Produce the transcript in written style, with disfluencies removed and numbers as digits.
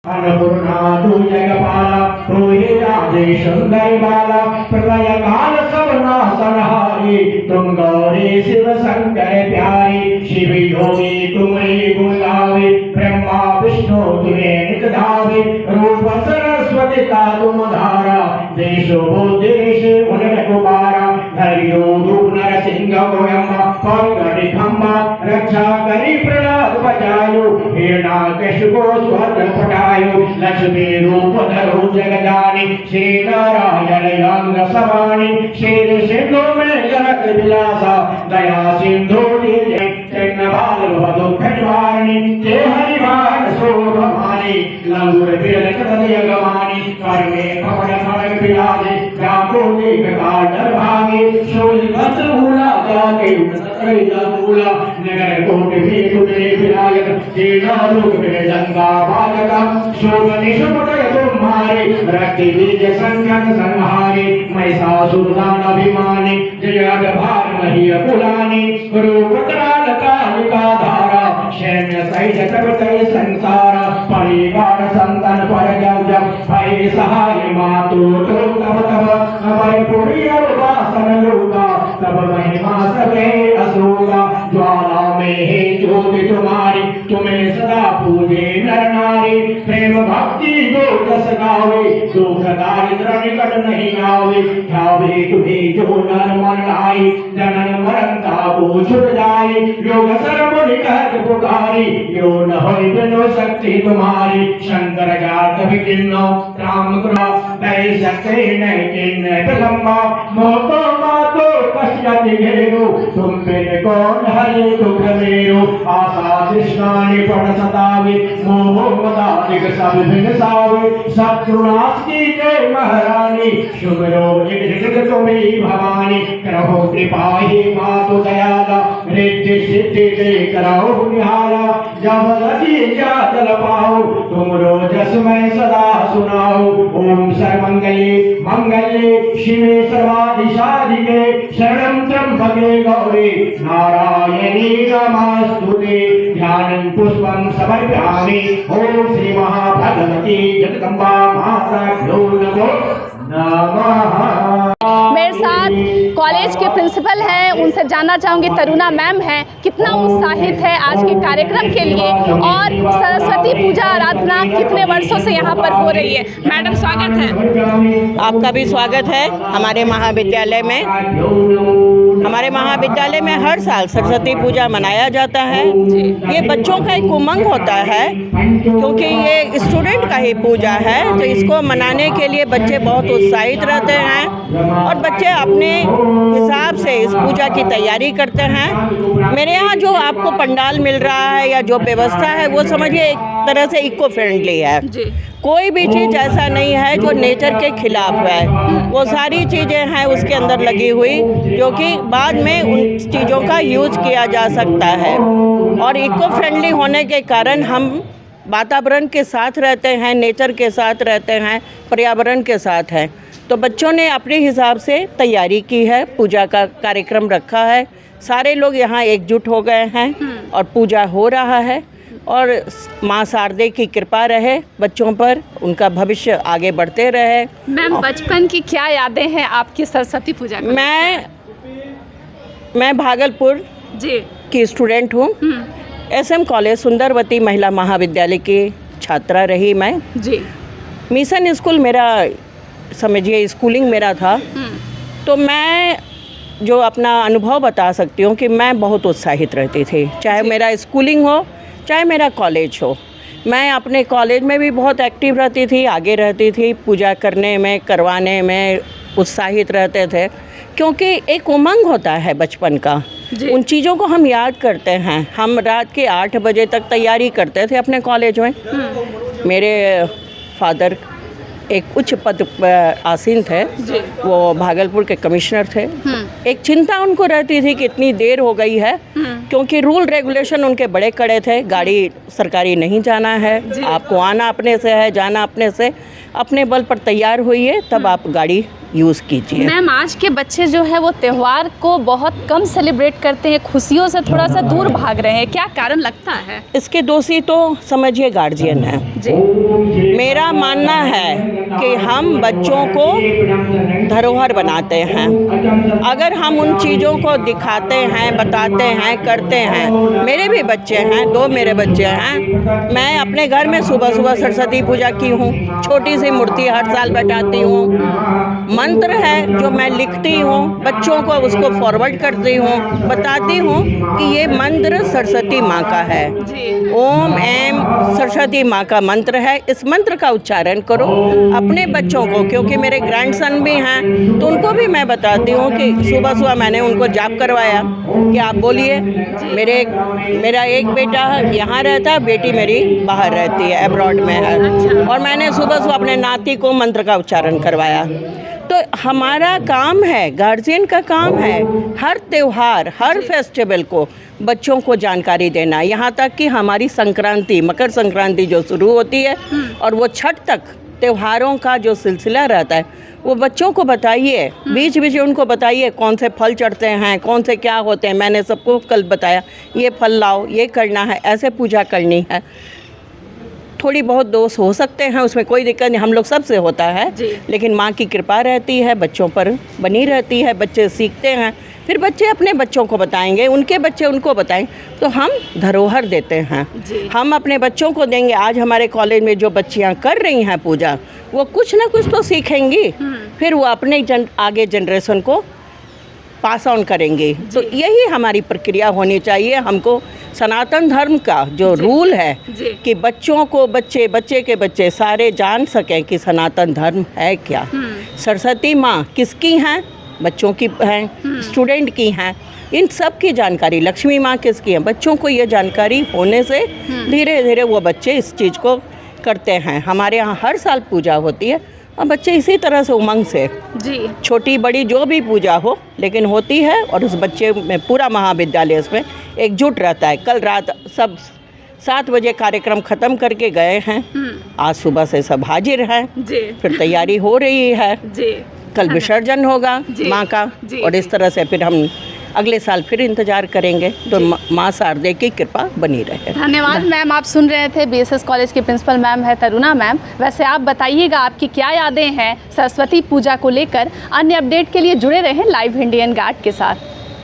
अन्नपूर्णा तू जगपाला रोहि राजे सुंदर बाला प्रलय काल सब नाशनहारी तुम गौरी शिव शंकर प्यारी शिव योगी तुम्हारी गुण गावे ब्रह्मा विष्णु तुम्हें नित धावे रूप सरस्वती का तुम धारा देशो बुद्धेश उन्नत कुमारा धरियो रूप नरसिंह गोयम्मा पंगड़ी खम्मा रक्षा करी प्रहलाद बचायो हिरण्याकशिपु स्वर्ग पटायो लक्ष्मी रूप धरो जगजानी श्री नारायण अंग सवाणी शेर सिंधु में जनक विलासा दया सिंधु बाल दुख निवारणी जय हरिवार शोभमानी लंगुर बिरल कदय गवानी कर्मे भवन खड़ग विराजे जाको देख काल भागे शूल वस्त्र भूला जाके उतरैया भूला नगर कोट भी कुदरे विरायक तेना लोक में जंगा बालका शोभ निशुभय तुम्हारे रक्ति बीज संकट संहारे महिषासुर दान अभिमानी जय भार मही कुलानी गुरु पुत्राल कालिका धारा शैन्य सहित करतै संसार परिवार संतन पर जब भय सहाय मातु तो तब तब अभय पुरी वासन लोगा तब महिमा सके असोगा ज्वाला में है ज्योति तुम्हारी तुम्हें सदा पूजे नर नारी प्रेम भक्ति जो रस गावे दुख दारिद्र निकट नहीं आवे ध्यावे तुम्हें जो नर मन आई जनन मरण तापो छुट जाए योग सर्वमुनि कहत पुकारी यो न होय बिनु शक्ति तुम्हारी शंकर जात विकिन्नो राम कृपा तै सके न किन विलंबा मोतो मातो पश्यति घेरो तुम बिन कौन हरे दुख मेरो आशा तृष्णानि पण सतावे मोह मदानिक सब बिन सावे शत्रुनाश की जय महारानी शुभरो जगत तुम्ही भवानी करहो कृपा ही मातु दयाला रिद्धि सिद्धि दे कराओ निहारा जब लगी जातल पाओ तुम रोजस में सदा सुनाओ ओम सर्वमंगले मंगले शिवे सर्वाधिशाधिके शरणं त्र्यंबके गौरी नारायणी नमस्तुते ध्यानं पुष्पं समर्पयामि ओम श्री महाभगवती जगदम्बा माताभ्यो नमो नमः। मेरे साथ कॉलेज के प्रिंसिपल हैं, उनसे जानना चाहूँगी तरुणा मैम हैं कितना उत्साहित है आज के कार्यक्रम के लिए और सरस्वती पूजा आराधना कितने वर्षों से यहाँ पर हो रही है। मैडम स्वागत है। आपका भी स्वागत है हमारे महाविद्यालय में। हमारे महाविद्यालय में हर साल सरस्वती पूजा मनाया जाता है। ये बच्चों का एक उमंग होता है क्योंकि ये स्टूडेंट का ही पूजा है, तो इसको मनाने के लिए बच्चे बहुत उत्साहित रहते हैं और बच्चे अपने हिसाब से इस पूजा की तैयारी करते हैं। मेरे यहाँ जो आपको पंडाल मिल रहा है या जो व्यवस्था है वो समझिए एक तरह से इको फ्रेंडली है। कोई भी चीज़ ऐसा नहीं है जो नेचर के खिलाफ है। वो सारी चीज़ें हैं उसके अंदर लगी हुई जो कि बाद में उन चीज़ों का यूज किया जा सकता है और इको फ्रेंडली होने के कारण हम वातावरण के साथ रहते हैं, नेचर के साथ रहते हैं, पर्यावरण के साथ हैं। तो बच्चों ने अपने हिसाब से तैयारी की है, पूजा का कार्यक्रम रखा है, सारे लोग यहाँ एकजुट हो गए हैं और पूजा हो रहा है और माँ शारदे की कृपा रहे बच्चों पर, उनका भविष्य आगे बढ़ते रहे। मैम बचपन की क्या यादें हैं आपकी सरस्वती पूजा को? मैं भागलपुर की स्टूडेंट हूँ। SM कॉलेज सुंदरवती महिला महाविद्यालय की छात्रा रही मैं जी। मिशन स्कूल मेरा समझिए स्कूलिंग मेरा था। तो मैं जो अपना अनुभव बता सकती हूँ कि मैं बहुत उत्साहित रहती थी, चाहे मेरा स्कूलिंग हो चाहे मेरा कॉलेज हो। मैं अपने कॉलेज में भी बहुत एक्टिव रहती थी, आगे रहती थी, पूजा करने में करवाने में उत्साहित रहते थे क्योंकि एक उमंग होता है बचपन का। उन चीज़ों को हम याद करते हैं। हम रात के 8 बजे तक तैयारी करते थे अपने कॉलेज में। मेरे फादर एक उच्च पद पर आसीन थे, वो भागलपुर के कमिश्नर थे। एक चिंता उनको रहती थी कि इतनी देर हो गई है क्योंकि रूल रेगुलेशन उनके बड़े कड़े थे। गाड़ी सरकारी नहीं जाना है, आपको आना अपने से है, जाना अपने से, अपने बल पर तैयार होइए तब आप गाड़ी यूज़ कीजिए। मैम, आज के बच्चे जो है वो त्यौहार को बहुत कम सेलिब्रेट करते हैं, खुशियों से थोड़ा सा दूर भाग रहे हैं, क्या कारण लगता है? इसके दोषी तो समझिए गार्जियन है जी। मेरा मानना है कि हम बच्चों को धरोहर बनाते हैं। अगर हम उन चीज़ों को दिखाते हैं, बताते हैं, करते हैं, मेरे भी बच्चे हैं, 2 मेरे बच्चे हैं, मैं अपने घर में सुबह सुबह सरस्वती पूजा की हूँ, छोटी सी मूर्ति हर साल बैठाती हूँ, मंत्र है जो मैं लिखती हूँ, बच्चों को उसको फॉरवर्ड करती हूँ, बताती हूँ कि ये मंत्र सरस्वती माँ का है। ओम ऐम सरस्वती माँ का मंत्र है, इस मंत्र का उच्चारण करो अपने बच्चों को, क्योंकि मेरे ग्रैंडसन भी हैं तो उनको भी मैं बताती हूँ कि सुबह सुबह मैंने उनको जाप करवाया कि आप बोलिए। मेरा एक बेटा यहाँ रहता है, बेटी मेरी बाहर रहती है, अब्रॉड में है, और मैंने सुबह सुबह अपने नाती को मंत्र का उच्चारण करवाया। तो हमारा काम है, गार्जियन का काम है, हर त्यौहार, हर फेस्टिवल को बच्चों को जानकारी देना। यहाँ तक कि हमारी संक्रांति, मकर संक्रांति जो शुरू होती है और वो छठ तक त्योहारों का जो सिलसिला रहता है, वो बच्चों को बताइए, बीच बीच उनको बताइए कौन से फल चढ़ते हैं, कौन से क्या होते हैं। मैंने सबको कल बताया, ये फल लाओ, ये करना है, ऐसे पूजा करनी है। थोड़ी बहुत दोष हो सकते हैं, उसमें कोई दिक्कत नहीं, हम लोग सबसे होता है, लेकिन माँ की कृपा रहती है, बच्चों पर बनी रहती है, बच्चे सीखते हैं, फिर बच्चे अपने बच्चों को बताएंगे, उनके बच्चे उनको बताएं, तो हम धरोहर देते हैं। हम अपने बच्चों को देंगे। आज हमारे कॉलेज में जो बच्चियाँ कर रही हैं पूजा, वो कुछ ना कुछ तो सीखेंगी, फिर वो अपने आगे जनरेशन को पास ऑन करेंगे। तो यही हमारी प्रक्रिया होनी चाहिए। हमको सनातन धर्म का जो रूल है कि बच्चों को, बच्चे के बच्चे सारे जान सकें कि सनातन धर्म है क्या। सरस्वती माँ किसकी हैं? बच्चों की हैं, स्टूडेंट की हैं, इन सब की जानकारी। लक्ष्मी माँ किसकी हैं? बच्चों को ये जानकारी होने से धीरे धीरे वो बच्चे इस चीज़ को करते हैं। हमारे यहाँ हर साल पूजा होती है और बच्चे इसी तरह से उमंग से, छोटी बड़ी जो भी पूजा हो, लेकिन होती है, और उस बच्चे में पूरा महाविद्यालय इसमें एकजुट रहता है। कल रात सब 7 बजे कार्यक्रम ख़त्म करके गए हैं, आज सुबह से सब हाजिर हैं, फिर तैयारी हो रही है, कल विसर्जन होगा माँ का, और इस तरह से फिर हम अगले साल फिर इंतजार करेंगे। तो माँ शारदे की कृपा बनी रहे। धन्यवाद मैम। आप सुन रहे थे BSS कॉलेज की प्रिंसिपल मैम है तरुणा मैम। वैसे आप बताइएगा आपकी क्या यादें हैं सरस्वती पूजा को लेकर। अन्य अपडेट के लिए जुड़े रहें लाइव इंडियन गार्ड के साथ।